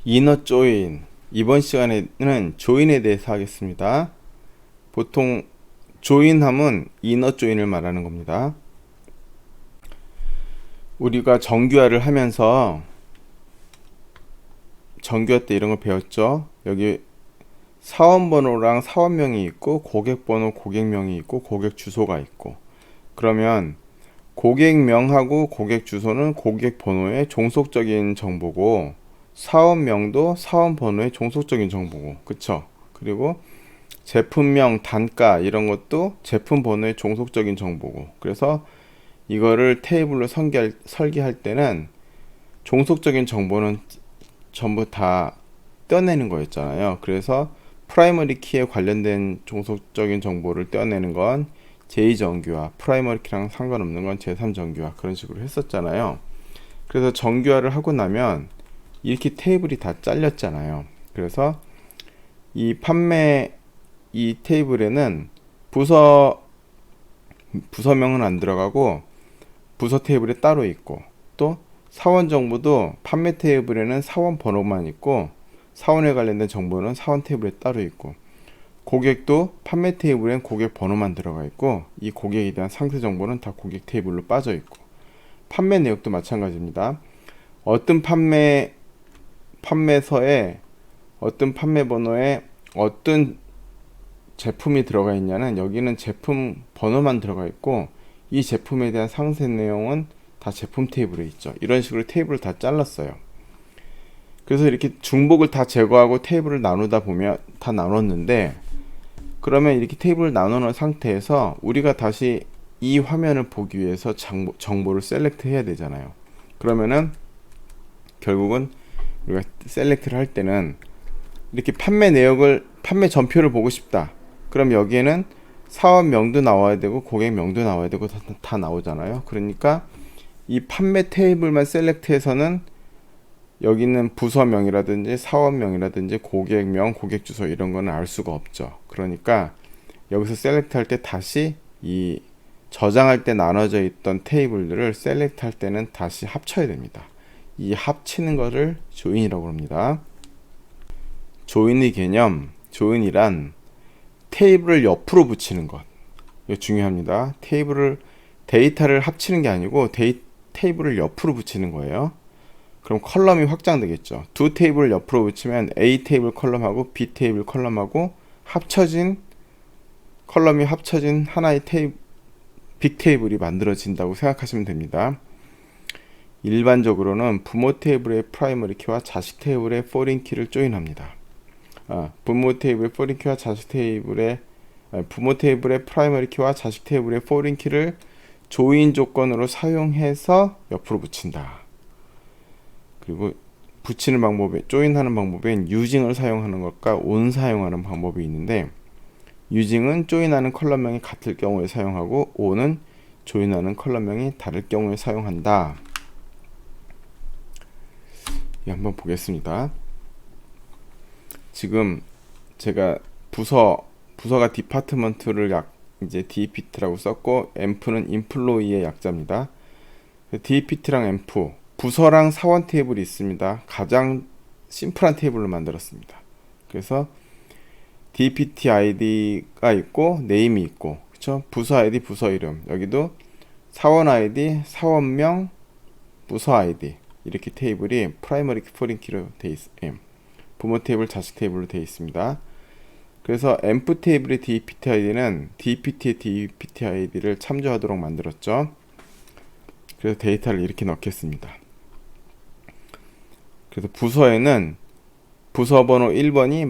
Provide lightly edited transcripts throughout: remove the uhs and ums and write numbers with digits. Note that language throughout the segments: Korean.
이너 조인. 이번 시간에는 조인에 대해서 하겠습니다. 보통 조인함은 이너 조인을 말하는 겁니다. 우리가 정규화를 하면서 정규화 때 이런 걸 배웠죠. 여기 사원번호랑 사원명이 있고 고객번호, 고객명이 있고 고객 주소가 있고, 그러면 고객명하고 고객 주소는 고객 번호의 종속적인 정보고, 사원명도 사원 번호의 종속적인 정보고, 그쵸? 그리고 제품명, 단가 이런 것도 제품 번호의 종속적인 정보고, 그래서 이거를 테이블로 설계할 때는 종속적인 정보는 전부 다 떼어내는 거였잖아요. 그래서 프라이머리 키에 관련된 종속적인 정보를 떼어내는 건 제2정규화, 프라이머리 키랑 상관없는 건 제3정규화, 그런 식으로 했었잖아요. 그래서 정규화를 하고 나면 이렇게 테이블이 다 잘렸잖아요. 그래서 이 테이블에는 부서명은 안 들어가고 부서 테이블에 따로 있고, 또 사원 정보도 판매 테이블에는 사원 번호만 있고 사원에 관련된 정보는 사원 테이블에 따로 있고, 고객도 판매 테이블엔 고객 번호만 들어가 있고 이 고객에 대한 상세 정보는 다 고객 테이블로 빠져 있고, 판매 내역도 마찬가지입니다. 어떤 판매서에 어떤 판매 번호에 어떤 제품이 들어가 있냐는 여기는 제품 번호만 들어가 있고, 이 제품에 대한 상세 내용은 다 제품 테이블에 있죠. 이런 식으로 테이블을 다 잘랐어요. 그래서 이렇게 중복을 다 제거하고 테이블을 나누다 보면 다 나눴는데, 그러면 이렇게 테이블을 나누는 상태에서 우리가 다시 이 화면을 보기 위해서 정보를 셀렉트 해야 되잖아요. 그러면은 결국은 우리가 셀렉트를 할 때는 이렇게 판매 전표를 보고 싶다. 그럼 여기에는 사원명도 나와야 되고 고객명도 나와야 되고 다 나오잖아요. 그러니까 이 판매 테이블만 셀렉트해서는 여기 있는 부서명이라든지 사원명이라든지 고객명, 고객 주소 이런 거는 알 수가 없죠. 그러니까 여기서 셀렉트 할 때 다시 이 저장할 때 나눠져 있던 테이블들을 셀렉트 할 때는 다시 합쳐야 됩니다. 이 합치는 것을 조인이라고 합니다. 조인의 개념, 조인이란 테이블을 옆으로 붙이는 것, 이거 중요합니다. 데이터를 합치는 게 아니고 테이블을 옆으로 붙이는 거예요. 그럼 컬럼이 확장되겠죠. 두 테이블을 옆으로 붙이면 A 테이블 컬럼하고 B 테이블 컬럼하고 컬럼이 합쳐진 하나의 빅 테이블이 만들어진다고 생각하시면 됩니다. 일반적으로는 부모 테이블의 프라이머리 키와 자식 테이블의 포린 키를 조인합니다. 부모 테이블의 포린 키와 자식 테이블의 부모 테이블의 프라이머리 키와 자식 테이블의 포린 키를 조인 조건으로 사용해서 옆으로 붙인다. 그리고 붙이는 방법에, 조인하는 방법엔 유징을 사용하는 것과 온 사용하는 방법이 있는데, 유징은 조인하는 컬럼명이 같을 경우에 사용하고 온은 조인하는 컬럼명이 다를 경우에 사용한다. 한번 보겠습니다. 지금 제가 부서가 디파트먼트를 이제 DPT라고 썼고, 엠프는 인플로이의 약자입니다. DPT랑 엠프, 부서랑 사원 테이블이 있습니다. 가장 심플한 테이블로 만들었습니다. 그래서 DPT 아이디가 있고 네임이 있고, 그쵸? 부서 아이디, 부서 이름, 여기도 사원 아이디, 사원명, 부서 아이디, 이렇게 테이블이 프라이머리 포린 키로 되어 있습니다. 부모 테이블, 자식 테이블로 되어 있습니다. 그래서 엠프 테이블의 DPT 아이디는 DPT의 DPT 아이디를 참조하도록 만들었죠. 그래서 데이터를 이렇게 넣겠습니다. 그래서 부서에는 부서번호 1번이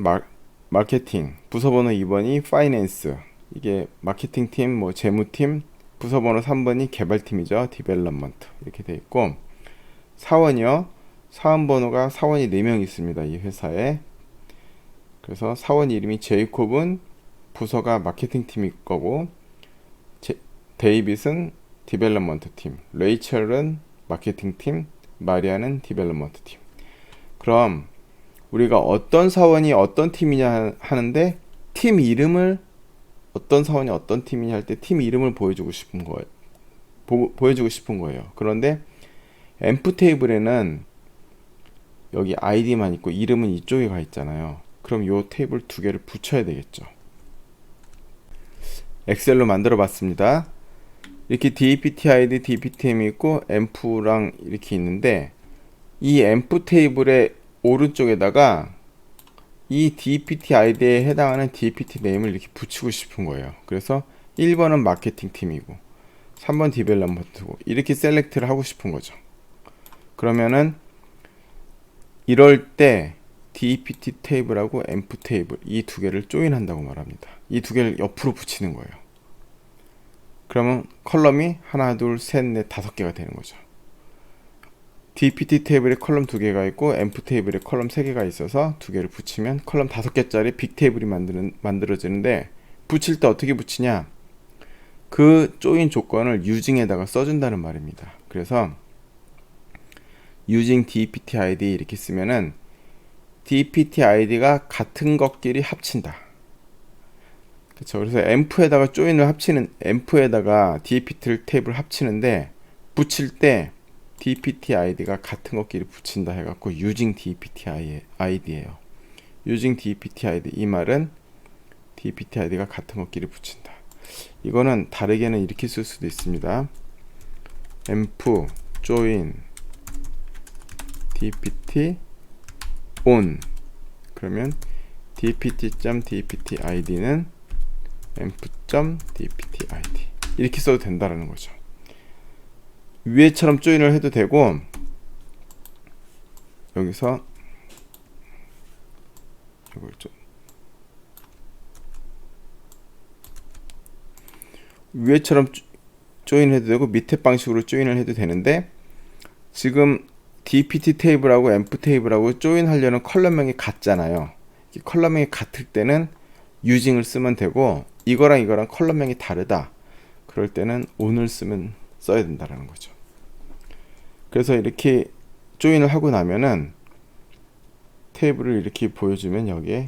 마케팅, 부서번호 2번이 파이낸스, 이게 마케팅팀, 재무팀, 부서번호 3번이 개발팀이죠. 디벨롭먼트, 이렇게 되어 있고, 사원이요, 사원번호가 사원이 4명 있습니다. 이 회사에. 그래서 사원 이름이 제이콥은 부서가 마케팅팀일 거고, 데이빗은 디벨롭먼트 팀, 레이첼은 마케팅팀, 마리아는 디벨롭먼트 팀. 그럼 우리가 어떤 사원이 어떤 팀이냐 하는데 팀 이름을 어떤 사원이 어떤 팀이냐 할 때 팀 이름을 보여주고 싶은 거예요. 보여주고 싶은 거예요. 그런데 엠프 테이블에는 여기 아이디만 있고 이름은 이쪽에 가 있잖아요. 그럼 요 테이블 두 개를 붙여야 되겠죠. 엑셀로 만들어 봤습니다. 이렇게 DPT ID, DPTM이 있고 엠프랑 이렇게 있는데 이 엠프 테이블의 오른쪽에다가 이 DPT ID에 해당하는 DPT 네임을 이렇게 붙이고 싶은 거예요. 그래서 1번은 마케팅 팀이고 3번 디벨롭먼트고 이렇게 셀렉트를 하고 싶은 거죠. 그러면은 이럴 때 DPT 테이블하고 엠프 테이블 이 두 개를 조인한다고 말합니다. 이 두 개를 옆으로 붙이는 거예요. 그러면 컬럼이 하나, 둘, 셋, 넷, 다섯 개가 되는 거죠. DPT 테이블에 컬럼 두 개가 있고 엠프 테이블에 컬럼 세 개가 있어서 두 개를 붙이면 컬럼 다섯 개짜리 빅 테이블이 만들어지는데 붙일 때 어떻게 붙이냐? 그 조인 조건을 유징에다가 써준다는 말입니다. 그래서 using DPT ID 이렇게 쓰면은 DPT ID가 같은 것끼리 합친다. 그렇죠. 그래서 엠프에다가 조인을 합치는 엠프에다가 DPT 테이블 합치는데 붙일 때 DPT ID가 같은 것끼리 붙인다 해갖고 using DPT ID예요. using DPT ID 이 말은 DPT ID가 같은 것끼리 붙인다. 이거는 다르게는 이렇게 쓸 수도 있습니다. 엠프 join DPT on 그러면 dpt.dpt id는 emp.dpt id 이렇게 써도 된다라는 거죠. 위에처럼 조인을 해도 되고 여기서 이걸 좀 위에처럼 조인해도 되고 밑에 방식으로 조인을 해도 되는데 지금 DPT 테이블하고 엠프 테이블하고 조인하려는 컬럼명이 같잖아요. 이 컬럼명이 같을 때는 using을 쓰면 되고 이거랑 이거랑 컬럼명이 다르다. 그럴 때는 on을 써야 된다라는 거죠. 그래서 이렇게 조인을 하고 나면은 테이블을 이렇게 보여주면 여기에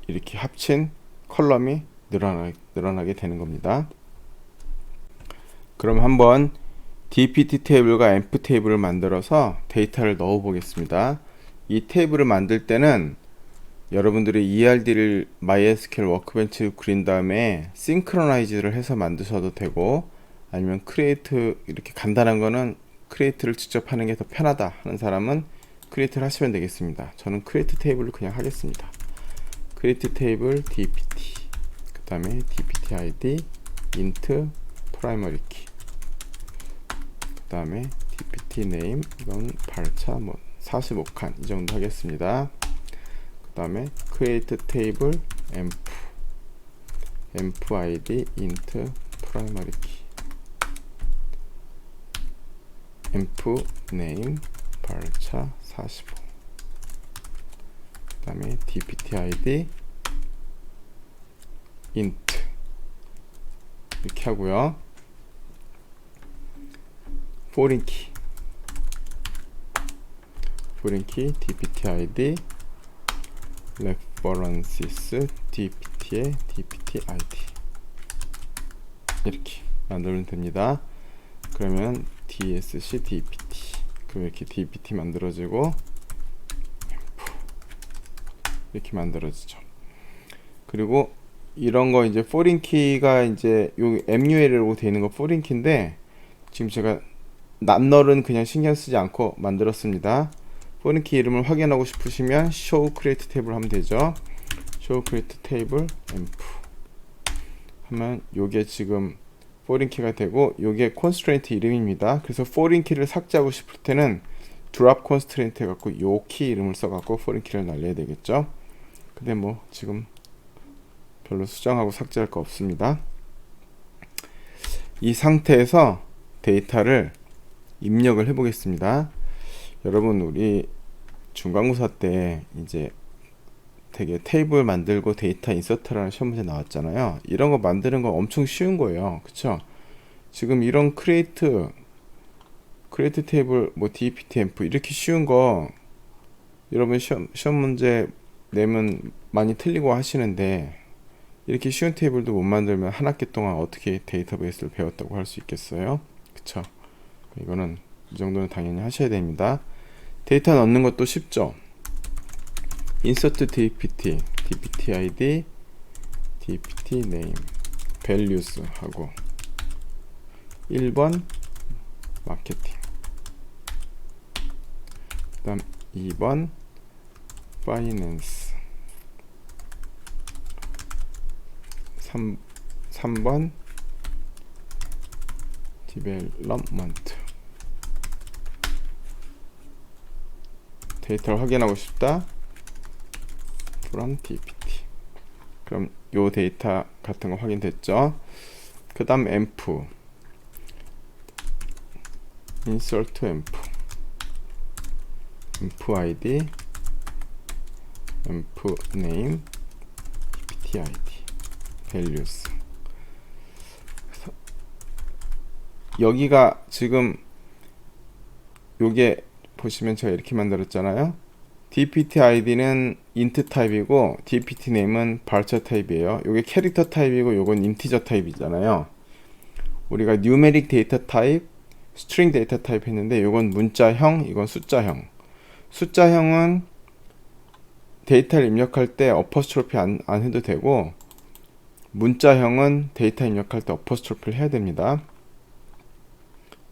이렇게 합친 컬럼이 늘어나게 되는 겁니다. 그럼 한번 DPT 테이블과 엠프 테이블을 만들어서 데이터를 넣어 보겠습니다. 이 테이블을 만들 때는 여러분들이 ERD를 MySQL 워크벤치를 그린 다음에 싱크로나이즈를 해서 만드셔도 되고 아니면 크리에이트 이렇게 간단한 거는 크리에이트를 직접 하는 게 더 편하다 하는 사람은 크리에이트를 하시면 되겠습니다. 저는 크리에이트 테이블을 그냥 하겠습니다. 크리에이트 테이블 DPT 그 다음에 DPT ID int primary key 그 다음에 DPT name 이건 발차 뭐 45칸 이 정도 하겠습니다. 그 다음에 create table emp id int primary key emp name 발차 45 그 다음에 dpt id int 이렇게 하고요. foreign key dpt id references dpt의 dpt id 이렇게 만들면 됩니다. 그러면 dsc dpt 그럼 이렇게 dpt 만들어지고 이렇게 만들어지죠. 그리고 이런 거 이제 foreign key가 이제 요 mul이라고 되어 있는 거 foreign key인데 지금 제가 낱널은 그냥 신경 쓰지 않고 만들었습니다. foreign key 이름을 확인하고 싶으시면 show create table 하면 되죠. show create table emp 하면 요게 지금 foreign key가 되고 요게 constraint 이름입니다. 그래서 foreign key를 삭제하고 싶을 때는 drop constraint 해갖고 요 키 이름을 써갖고 foreign key를 날려야 되겠죠. 근데 뭐 지금 별로 수정하고 삭제할 거 없습니다. 이 상태에서 데이터를 입력을 해 보겠습니다. 여러분 우리 중간고사 때 이제 되게 테이블 만들고 데이터 인서트라는 시험 문제 나왔잖아요. 이런 거 만드는 거 엄청 쉬운 거예요. 그쵸? 지금 이런 크리에이트 create table 뭐 dptemp 이렇게 쉬운 거 여러분 시험 문제 내면 많이 틀리고 하시는데 이렇게 쉬운 테이블도 못 만들면 한 학기 동안 어떻게 데이터베이스를 배웠다고 할 수 있겠어요? 그쵸? 이거는 이 정도는 당연히 하셔야 됩니다. 데이터 넣는 것도 쉽죠? insert dpt, dpt id, dpt name, values 하고 1번 마케팅, 그 다음 2번 파이낸스, 3번 디벨롭먼트. 데이터를 확인하고 싶다. from dpt. 그럼 요 데이터 같은 거 확인됐죠? 그 다음 env, insert env, env id, env name, dpt id, values. 여기가 지금 요게 보시면 제가 이렇게 만들었잖아요. dpt id는 int 타입이고 dpt name은 varchar 타입이에요. 요게 캐릭터 타입이고 요건 인티저 타입이잖아요. 우리가 numeric 데이터 타입, string 데이터 타입 했는데 요건 문자형, 이건 숫자형. 숫자형은 데이터를 입력할 때 어퍼스트로피 안 해도 되고, 문자형은 데이터 입력할 때 어퍼스트로피를 해야 됩니다.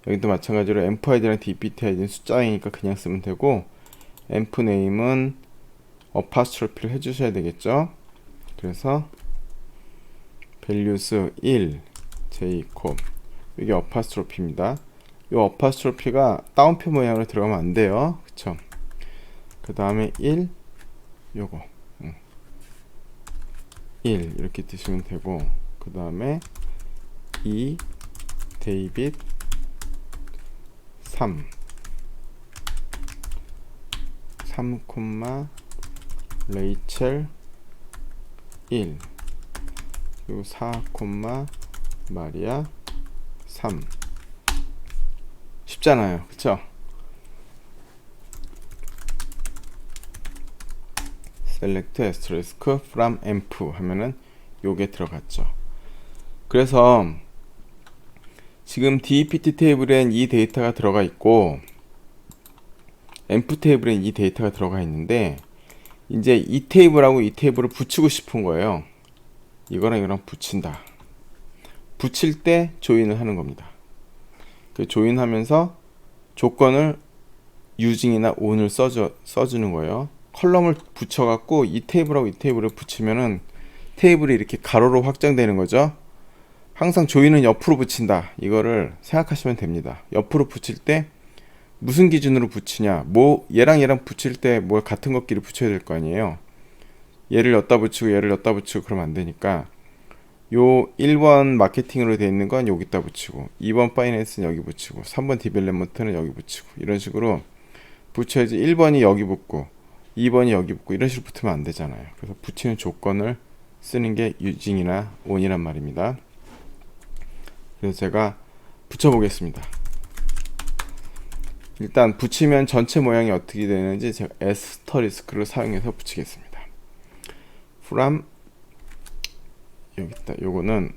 여기도 마찬가지로 env id랑 dpt id는 숫자형이니까 그냥 쓰면 되고, env name은 어퍼스트로피를 해주셔야 되겠죠. 그래서 values 1 제이콥, 이게 어퍼스트로피입니다. 이 어퍼스트로피가 따옴표 모양으로 들어가면 안 돼요. 그쵸? 그 다음에 1 요거 1 이렇게 뜨시면 되고, 그 다음에 2 데이빗 3 레이첼 1 그리고 4 마리아 3. 쉽잖아요. 그쵸? select asterisk from env 하면은 요게 들어갔죠. 그래서 지금 dpt 테이블엔 이 데이터가 들어가 있고 env 테이블엔 이 데이터가 들어가 있는데, 이제 이 테이블하고 이 테이블을 붙이고 싶은 거예요. 이거랑 이거랑 붙인다. 붙일 때 조인을 하는 겁니다. 그 조인하면서 조건을 using이나 on을 써주는 거예요. 컬럼을 붙여갖고 이 테이블하고 이 테이블을 붙이면은 테이블이 이렇게 가로로 확장되는 거죠. 항상 조인은 옆으로 붙인다. 이거를 생각하시면 됩니다. 옆으로 붙일 때 무슨 기준으로 붙이냐, 뭐 얘랑 얘랑 붙일 때 뭐 같은 것끼리 붙여야 될 거 아니에요. 얘를 엿다 붙이고 얘를 엿다 붙이고 그러면 안 되니까, 요 1번 마케팅으로 되어 있는 건 여기다 붙이고, 2번 파이낸스는 여기 붙이고, 3번 디벨롭먼트는 여기 붙이고, 이런 식으로 붙여야지 1번이 여기 붙고 2번이 여기 붙고 이런 식으로 붙으면 안 되잖아요. 그래서 붙이는 조건을 쓰는 게 using이나 on이란 말입니다. 그래서 제가 붙여보겠습니다. 일단 붙이면 전체 모양이 어떻게 되는지 제가 asterisk를 사용해서 붙이겠습니다. from 여기 있다. 요거는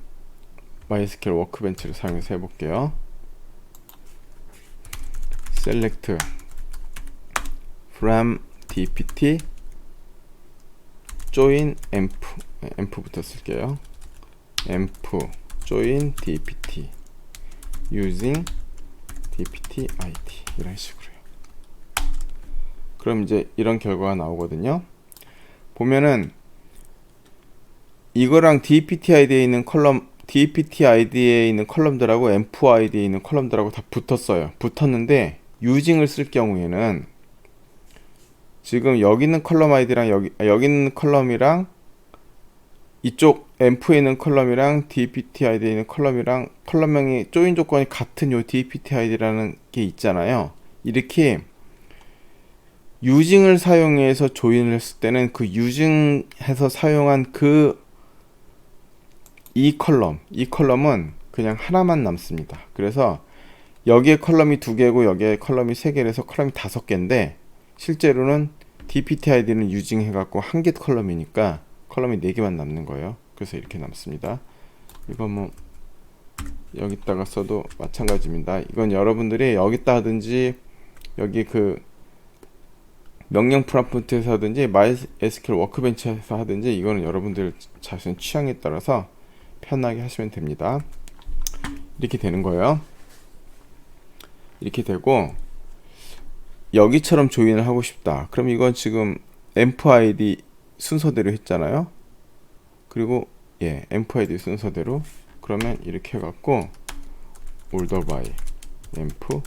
MySQL 워크벤치를 사용해서 해볼게요. select from dpt join env부터 쓸게요. env join dpt using dpt id, 이런 식으로요. 그럼 이제 이런 결과가 나오거든요. 보면은 이거랑 dpt id에 있는 컬럼, dpt id에 있는 컬럼들하고 env id에 있는 컬럼들하고 다 붙었어요. 붙었는데 using을 쓸 경우에는 지금 여기 있는 컬럼 아이디랑 여기 있는 컬럼이랑 이쪽 env에 있는 컬럼이랑 dpt id에 있는 컬럼이랑 컬럼명이 조인 조건이 같은 요 dpt id라는 게 있잖아요. 이렇게 using을 사용해서 조인을 했을 때는 그 using해서 사용한 이 컬럼은 그냥 하나만 남습니다. 그래서 여기에 컬럼이 2개고 여기에 컬럼이 3개라서 컬럼이 5개인데 실제로는 dpt id는 유징 해갖고 1개 컬럼이니까 컬럼이 4개만 남는 거예요. 그래서 이렇게 남습니다. 이건 뭐 여기다가 써도 마찬가지입니다. 이건 여러분들이 여기다 하든지 여기 그 명령 프롬프트에서 하든지 MySQL 워크벤치에서 하든지 이거는 여러분들 자신 취향에 따라서 편하게 하시면 됩니다. 이렇게 되는 거예요. 이렇게 되고 여기처럼 조인을 하고 싶다. 그럼 이건 지금 empid 순서대로 했잖아요. 그리고 empid 순서대로 그러면 이렇게 해갖고 order by empid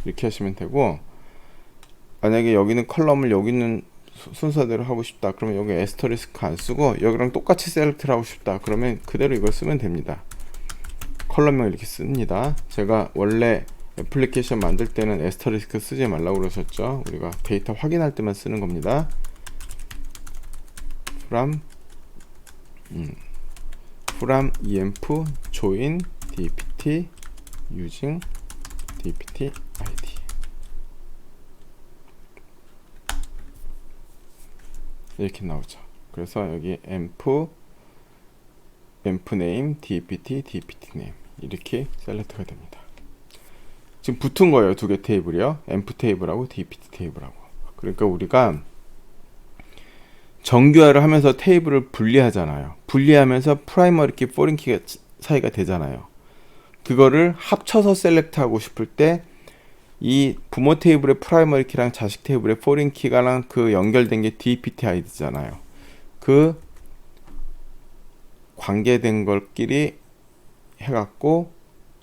이렇게 하시면 되고, 만약에 여기는 컬럼을 여기는 순서대로 하고 싶다. 그러면 여기 에스터리스크 안 쓰고 여기랑 똑같이 셀렉트를 하고 싶다. 그러면 그대로 이걸 쓰면 됩니다. 컬럼명 이렇게 씁니다. 제가 원래 애플리케이션 만들 때는 에스터리스크 쓰지 말라고 그러셨죠. 우리가 데이터 확인할 때만 쓰는 겁니다. from env join dpt using dpt id 이렇게 나오죠. 그래서 여기 env name dpt name 이렇게 셀렉트가 됩니다. 지금 붙은 거예요. 2개 테이블이요. env 테이블하고 dpt 테이블하고. 그러니까 우리가 정규화를 하면서 테이블을 분리하잖아요. 분리하면서 프라이머리 키, 포린 키가 사이가 되잖아요. 그거를 합쳐서 셀렉트 하고 싶을 때 이 부모 테이블의 프라이머리 키랑 자식 테이블의 포린 키가랑 그 연결된 게 dpt id잖아요. 그 관계된 걸끼리 해갖고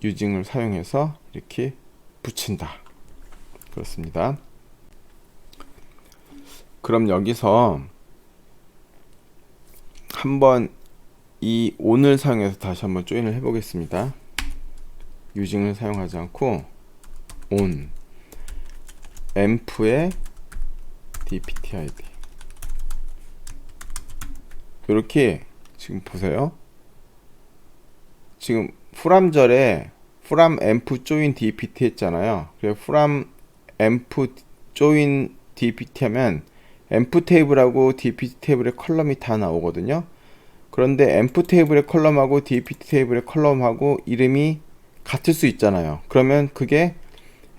유징을 사용해서 이렇게 붙인다. 그렇습니다. 그럼 여기서 한번 이 on을 사용해서 다시 한번 조인을 해보겠습니다. 유징을 사용하지 않고 on env의 dpt id 이렇게 지금 보세요. 지금 from절에 from env join dpt 했잖아요. 그래서 from env join dpt 하면 env 테이블하고 dpt 테이블의 컬럼이 다 나오거든요. 그런데 env 테이블의 컬럼하고 dpt 테이블의 컬럼하고 이름이 같을 수 있잖아요. 그러면 그게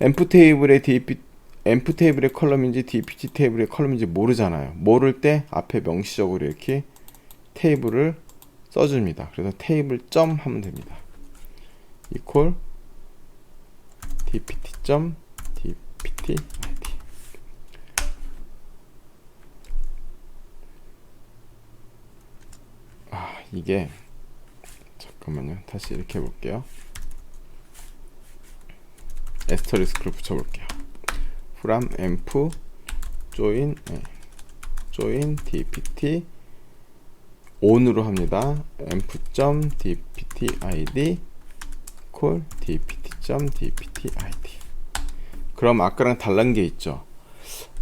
env 테이블의 컬럼인지 dpt 테이블의 컬럼인지 모르잖아요. 모를 때 앞에 명시적으로 이렇게 테이블을 써줍니다. 그래서 테이블 점 하면 됩니다. equal dpt 점 dpt id 이게 잠깐만요. 다시 이렇게 해볼게요. 에스터리스크를 붙여볼게요. from env join dpt on으로 합니다. env.dpt id call dpt.dpt id. 그럼 아까랑 다른 게 있죠.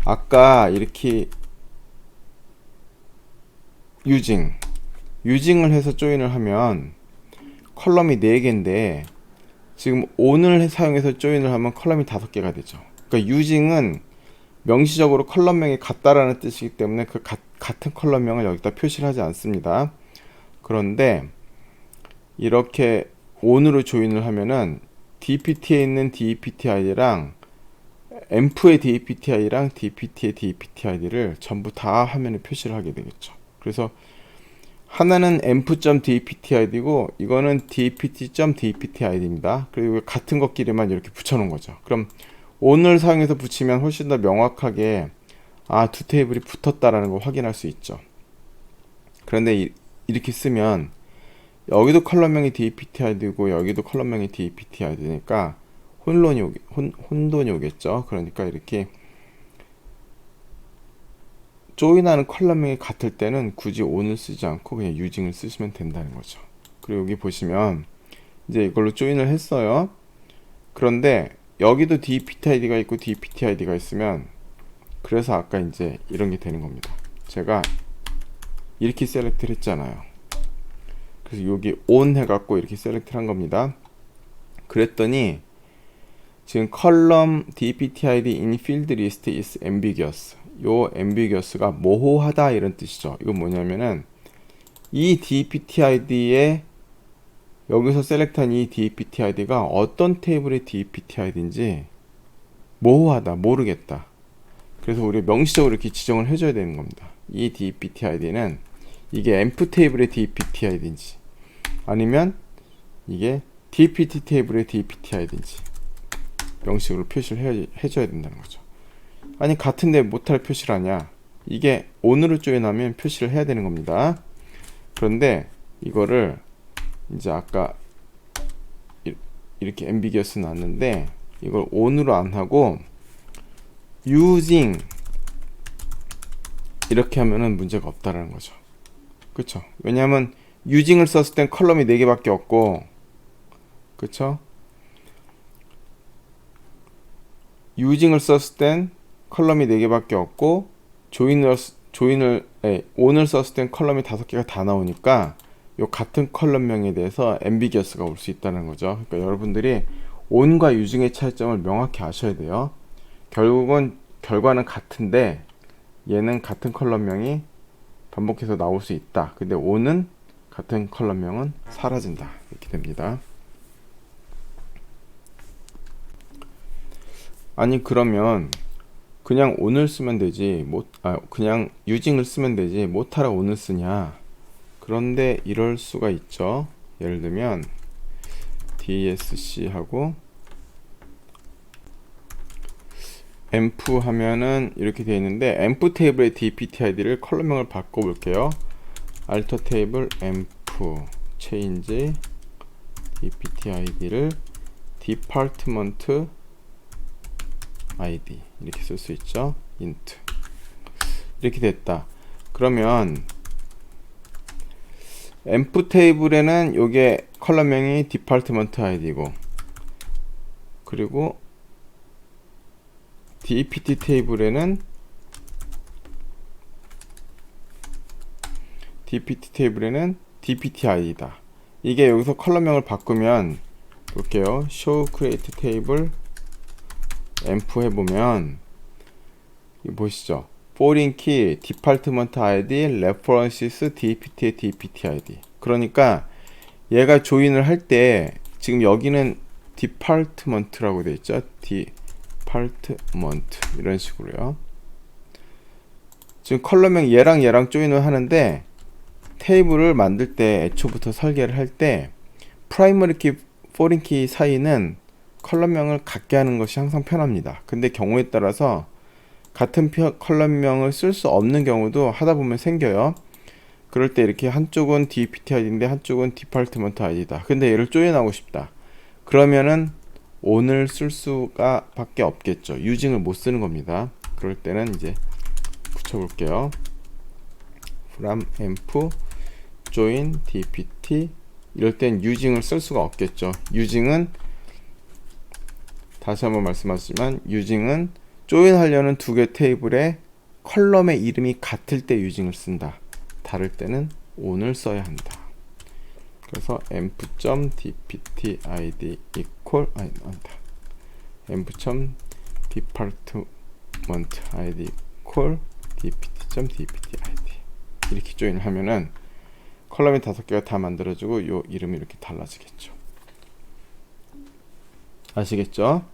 아까 이렇게 유징을 해서 조인을 하면 컬럼이 4개인데 지금 on을 사용해서 조인을 하면 컬럼이 5개가 되죠. 그러니까 유징은 명시적으로 컬럼명이 같다라는 뜻이기 때문에 그 같은 컬럼명을 여기다 표시를 하지 않습니다. 그런데 이렇게 on으로 조인을 하면은 dpt에 있는 dpt id랑 env의 dpt id랑 dpt의 dpt id를 전부 다 화면에 표시를 하게 되겠죠. 그래서 하나는 env.dpt id고 이거는 dpt.dpt id입니다. 그리고 같은 것끼리만 이렇게 붙여놓은 거죠. 그럼 on을 사용해서 붙이면 훨씬 더 명확하게 두 테이블이 붙었다라는 걸 확인할 수 있죠. 그런데 이렇게 쓰면 여기도 컬럼명이 dpt id고 여기도 컬럼명이 dpt id니까 혼돈이 오겠죠. 그러니까 이렇게 조인하는 컬럼명이 같을 때는 굳이 on을 쓰지 않고 그냥 유징을 쓰시면 된다는 거죠. 그리고 여기 보시면 이제 이걸로 조인을 했어요. 그런데 여기도 dpt id가 있고 dpt id가 있으면 그래서 아까 이제 이런 게 되는 겁니다. 제가 이렇게 셀렉트를 했잖아요. 그래서 여기 on 해갖고 이렇게 셀렉트를 한 겁니다. 그랬더니 지금 컬럼 dptid in field list is ambiguous. 요 ambiguous가 모호하다 이런 뜻이죠. 이건 뭐냐면은 이 dptid에 여기서 셀렉트한 이 dptid가 어떤 테이블의 dptid인지 모호하다, 모르겠다. 그래서 우리 명시적으로 이렇게 지정을 해줘야 되는 겁니다. 이 dptid는 이게 env 테이블의 dptid인지 아니면 이게 dpt 테이블의 dptid인지 명식으로 표시를 해줘야 된다는 거죠. 아니 같은데 못할 표시를 하냐? 이게 on으로 조인하면 표시를 해야 되는 겁니다. 그런데 이거를 이제 아까 이렇게 ambiguous 나왔는데 이걸 on으로 안 하고 using 이렇게 하면은 문제가 없다라는 거죠. 그쵸? 왜냐하면 using을 썼을 땐 컬럼이 4개밖에 없고, 그쵸? using을 썼을 땐 컬럼이 4개밖에 없고, on을 썼을 땐 컬럼이 5개가 다 나오니까 요 같은 컬럼명에 대해서 ambiguous가 올 수 있다는 거죠. 그러니까 여러분들이 on과 using의 차이점을 명확히 아셔야 돼요. 결국은 결과는 같은데 얘는 같은 컬럼명이 반복해서 나올 수 있다. 근데 on은 같은 컬럼명은 사라진다. 이렇게 됩니다. 아니 그러면 그냥 on을 쓰면 되지 그냥 using을 쓰면 되지 못하라 on을 쓰냐? 그런데 이럴 수가 있죠. 예를 들면 dsc하고 env 하면은 이렇게 되어 있는데 env 테이블의 dptid를 컬럼명을 바꿔 볼게요. alter 테이블 env change dptid를 department id 이렇게 쓸 수 있죠. int 이렇게 됐다. 그러면 env 테이블에는 요게 컬럼명이 department id고 그리고 dpt 테이블에는 dptid다. 이게 여기서 컬럼명을 바꾸면 볼게요. show create table env 해보면 이거 보시죠. foreign key department id references dpt의 dptid. 그러니까 얘가 조인을 할 때 지금 여기는 department라고 되어 있죠. department 이런 식으로요. 지금 컬럼명 얘랑 조인을 하는데 테이블을 만들 때 애초부터 설계를 할 때 프라이머리 키, 포린 키 사이는 컬럼명을 같게 하는 것이 항상 편합니다. 근데 경우에 따라서 같은 컬럼명을 쓸 수 없는 경우도 하다 보면 생겨요. 그럴 때 이렇게 한쪽은 dptid인데 한쪽은 department id다. 근데 얘를 조인하고 싶다. 그러면은 on을 쓸 수가 밖에 없겠죠. using을 못 쓰는 겁니다. 그럴 때는 이제 붙여볼게요. from env join dpt 이럴 땐 using을 쓸 수가 없겠죠. using은 다시 한번 말씀하지만 using은 join 하려는 두 개 테이블에 컬럼의 이름이 같을 때 using을 쓴다. 다를 때는 on을 써야 한다. 그래서 env.dptid equal env.department.id equal dpt.dptid 이렇게 조인을 하면은 컬럼이 5개가 다 만들어지고 요 이름이 이렇게 달라지겠죠. 아시겠죠?